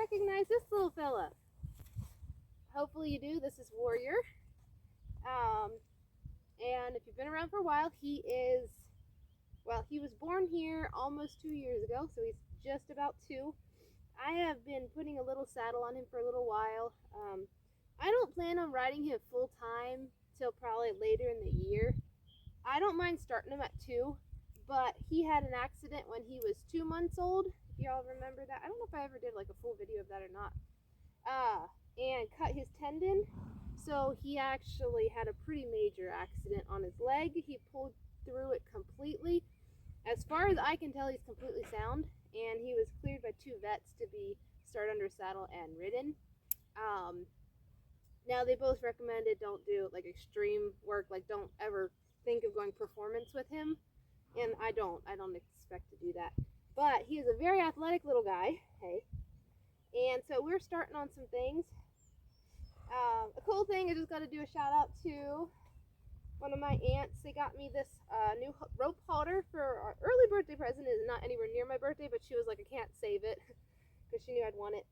recognize this little fella? Hopefully you do. This is Warrior. And if you've been around for a while, he was born here almost 2 years ago, so he's just about 2. I have been putting a little saddle on him for a little while. I don't plan on riding him full time till probably later in the year. I don't mind starting him at 2, but he had an accident when he was 2 months old. If y'all remember that. I don't know if I ever did like a full video of that or not. And cut his tendon. So he actually had a pretty major accident on his leg. He pulled through it completely. As far as I can tell, he's completely sound, and he was cleared by 2 vets to be start under saddle and ridden. Now they both recommended don't do like extreme work, like don't ever think of going performance with him, and I don't expect to do that. But he is a very athletic little guy, hey, and so we're starting on some things. A cool thing, I just got to do a shout out to one of my aunts. They got me this new rope halter for our early birthday present. It is not anywhere near my birthday, but she was like, I can't save it because she knew I'd want it.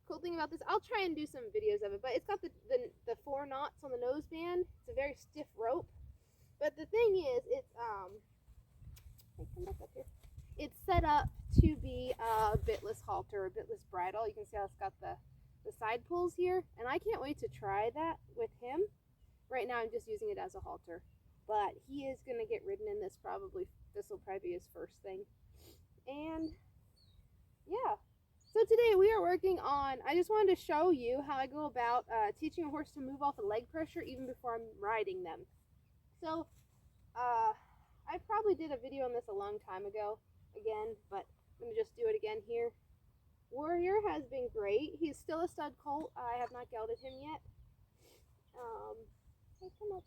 Cool thing about this, I'll try and do some videos of it, but it's got the 4 knots on the nose band. It's a very stiff rope, but the thing is, it's set up to be a bitless halter, or bitless bridle. You can see how it's got the side pulls here, and I can't wait to try that with him. Right now I'm just using it as a halter, but he is going to get ridden in this probably. This will probably be his first thing. And yeah, so today we are working on, I just wanted to show you how I go about teaching a horse to move off of leg pressure even before I'm riding them. So I probably did a video on this a long time ago again, but I'm going to just do it again here. Warrior has been great. He's still a stud colt. I have not gelded him yet. Hey, come on.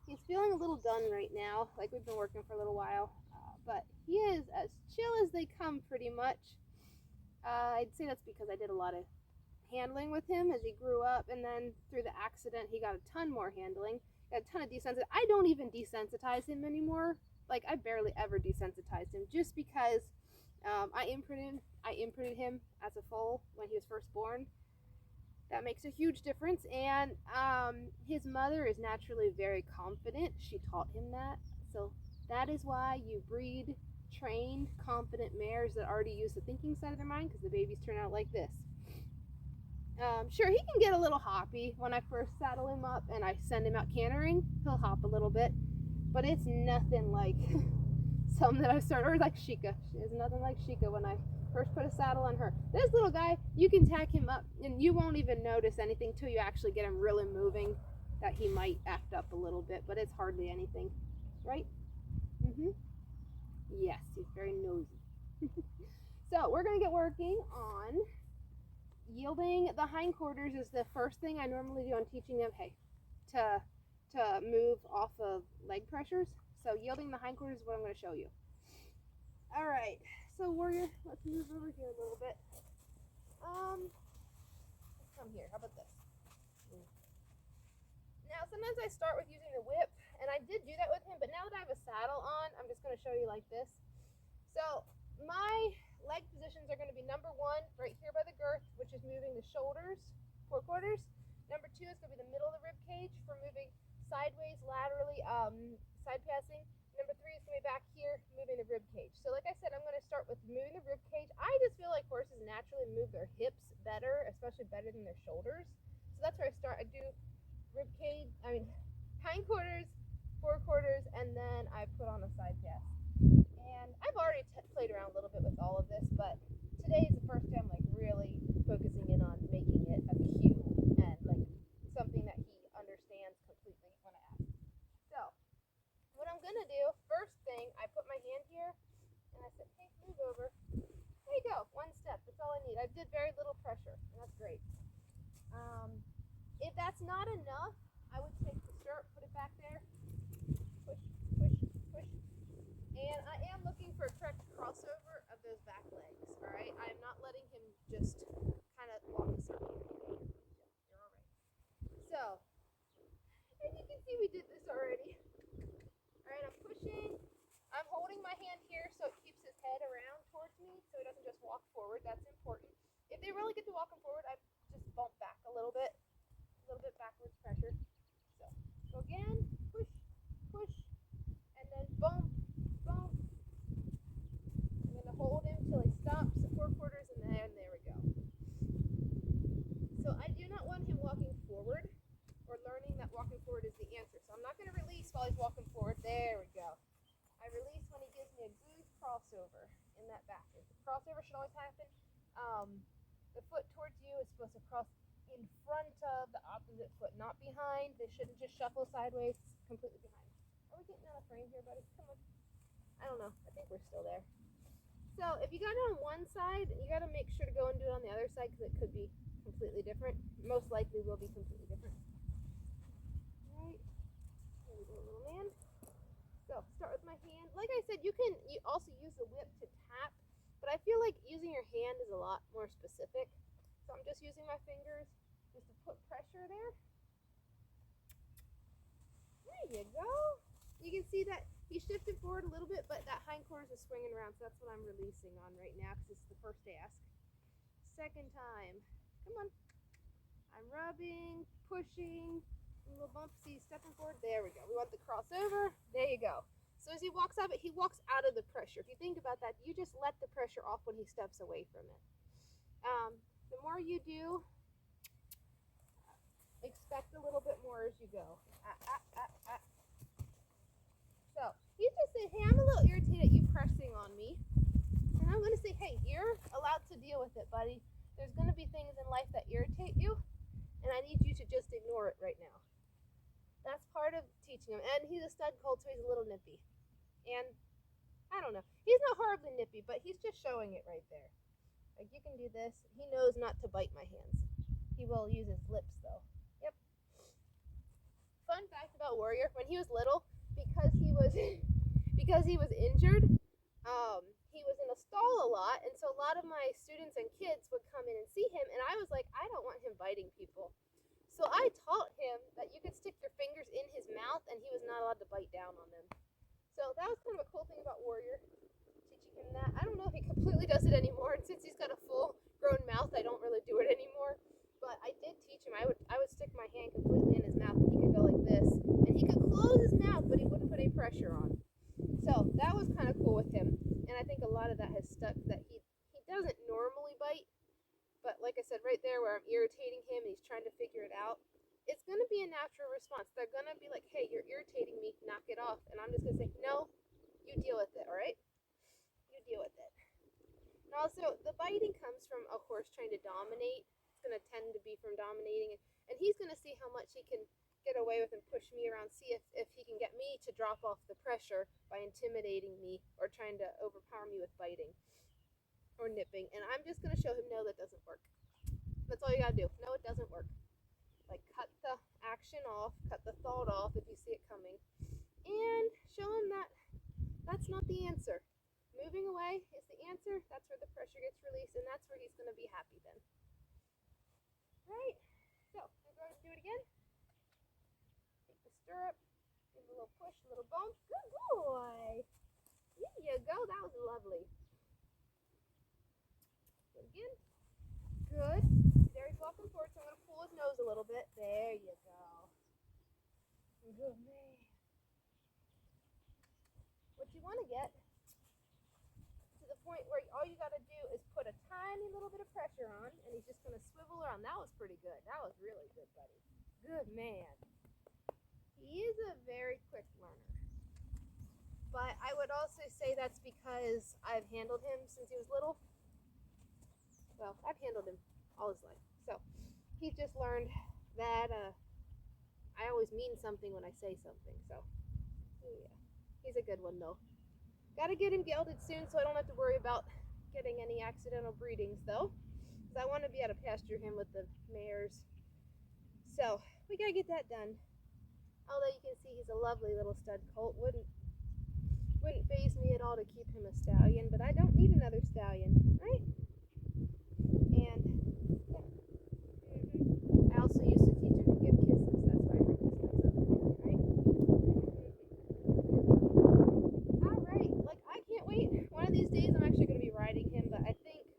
He's feeling a little done right now, like we've been working for a little while, but he is as chill as they come pretty much. I'd say that's because I did a lot of handling with him as he grew up, and then through the accident he got a ton more handling, got a ton of desensitization. I don't even desensitize him anymore. Like, I barely ever desensitized him, just because I imprinted him as a foal when he was first born. That makes a huge difference. And his mother is naturally very confident. She taught him that. So that is why you breed trained, confident mares that already use the thinking side of their mind, because the babies turn out like this. Sure, he can get a little hoppy when I first saddle him up and I send him out cantering. He'll hop a little bit, but it's nothing like some that I've started, or like Sheikah. It's nothing like Sheikah when I first put a saddle on her. This little guy, you can tack him up and you won't even notice anything till you actually get him really moving, that he might act up a little bit, but it's hardly anything, right? Yes, he's very nosy. So we're going to get working on yielding the hindquarters. Is the first thing I normally do on teaching them, hey, to move off of leg pressures. So yielding the hindquarters is what I'm going to show you. All right, so Warrior, let's move over here a little bit. Let's come here. How about this? Now, sometimes I start with using the whip, and I did do that with him, but now that I have a saddle on, I'm just going to show you like this. So my leg positions are going to be number 1 right here by the girth, which is moving the shoulders, forequarters. Number 2 is going to be the middle of the rib cage for moving sideways, laterally, side passing. Number 3 is going to be back here, moving the rib cage. So like I said, I'm going to start with moving the rib cage. I just feel like horses naturally move their hips better, especially better than their shoulders. So that's where I start. I do rib cage, hindquarters, forequarters, and then I put on a side pass. And I've already played around a little bit with all of this, but today is the first time like really focusing in on making it a cue and like something that he understands completely when I ask. So what I'm gonna do, first thing, I put my hand here and I said, hey, move over. There you go, 1 step, that's all I need. I did very little pressure, and that's great. If that's not enough, I would take the stirrup, put it back there, push, and I am looking for a correct crossover of those back legs, all right? I am not letting him just kind of walk a circle. You're all right. So, as you can see, we did this already. All right, I'm pushing. I'm holding my hand here so it keeps his head around towards me. forward. That's important. If they really get to walking forward, I just bump back a little bit backwards pressure. So go again, push, push, and then bump, bump. I'm going to hold him till he stops at 4/4, and then there we go. So I do not want him walking forward or learning that walking forward is the answer. So I'm not going to release while he's walking forward. There we go. I release when he gives me a good crossover in that back. The crossover should always happen. The foot towards you is supposed to cross in front of the opposite foot, not behind. They shouldn't just shuffle sideways completely behind. Are we getting out of frame here, buddy? Come on. I don't know. I think we're still there. So if you got it on one side, you got to make sure to go and do it on the other side because it could be completely different. Most likely will be completely different. All right. There we go, little man. So start with my hand. Like I said, you also use the whip to tap, but I feel like using your hand is a lot more specific. So I'm just using my fingers just to put pressure there. There you go. You can see that he shifted forward a little bit, but that hindquarters is swinging around, so that's what I'm releasing on right now because it's the first ask. Second time. Come on. I'm rubbing, pushing, a little bump. See, stepping forward. There we go. We want the crossover. There you go. So as he walks up, he walks out of the pressure. If you think about that, you just let the pressure off when he steps away from it. The more you do, expect a little bit more as you go. So he's just saying, hey, I'm a little irritated at you pressing on me. And I'm going to say, hey, you're allowed to deal with it, buddy. There's going to be things in life that irritate you, and I need you to just ignore it right now. That's part of teaching him. And he's a stud colt, so he's a little nippy. And I don't know. He's not horribly nippy, but he's just showing it right there. Like, you can do this. He knows not to bite my hands. He will use his lips, though. Yep. Fun fact about Warrior, when he was little, because he was injured, he was in a stall a lot, and so a lot of my students and kids would come in and see him, and I was like, I don't want him biting people. So I taught him that you could stick your fingers in his mouth, and he was not allowed to bite down on them. So that was kind of a cool thing about Warrior. Him that. I don't know if he completely does it anymore, and since he's got a full grown mouth, I don't really do it anymore. But I did teach him. I would stick my hand completely in his mouth, and he could go like this, and he could close his mouth, but he wouldn't put any pressure on. So that was kind of cool with him, and I think a lot of that has stuck. That he doesn't normally bite, but like I said, right there where I'm irritating him, and he's trying to figure it out. It's going to be a natural response. They're going to be like, hey, you're irritating me, knock it off. And I'm just going to say, no, you deal with it, all right? Deal with it. And also, the biting comes from a horse trying to dominate. It's going to tend to be from dominating, and he's going to see how much he can get away with and push me around, see if he can get me to drop off the pressure by intimidating me or trying to overpower me with biting or nipping. And I'm just going to show him, no, that doesn't work. That's all you got to do. No, it doesn't work. Like, cut the action off, cut the thought off if you see it coming, and show him that that's not the answer. Moving away is the answer. That's where the pressure gets released, and that's where he's going to be happy then. Right? So, we're going to do it again. Take the stirrup, give a little push, a little bump. Good boy. There you go. That was lovely. Do it again. Good. There he's walking forward, so I'm going to pull his nose a little bit. There you go. Good man. What you want to get point where all you got to do is put a tiny little bit of pressure on, and he's just going to swivel around. That was pretty good. That was really good, buddy. Good man. He is a very quick learner. But I would also say that's because I've handled him since he was little. Well, I've handled him all his life. So he's just learned that I always mean something when I say something. So yeah, he's a good one though. Got to get him gelded soon so I don't have to worry about getting any accidental breedings though, because I want to be able to pasture him with the mares. So we got to get that done. Although you can see he's a lovely little stud colt. Wouldn't faze me at all to keep him a stallion, but I don't need another stallion, right? And yeah. I also used to teach him to give kisses. That's why I bring this nice up here, right? All right. Like, I can't wait. One of these days I'm actually going to be riding him, but I think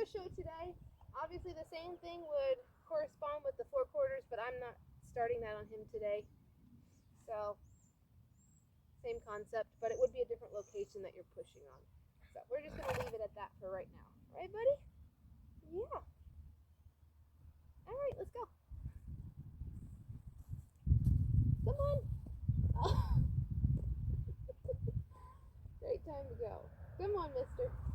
to show today. Obviously the same thing would correspond with the 4/4, but I'm not starting that on him today. So same concept, but it would be a different location that you're pushing on. So we're just going to leave it at that for right now. Right, buddy? Yeah. All right, let's go. Come on. Oh. Great time to go. Come on, mister.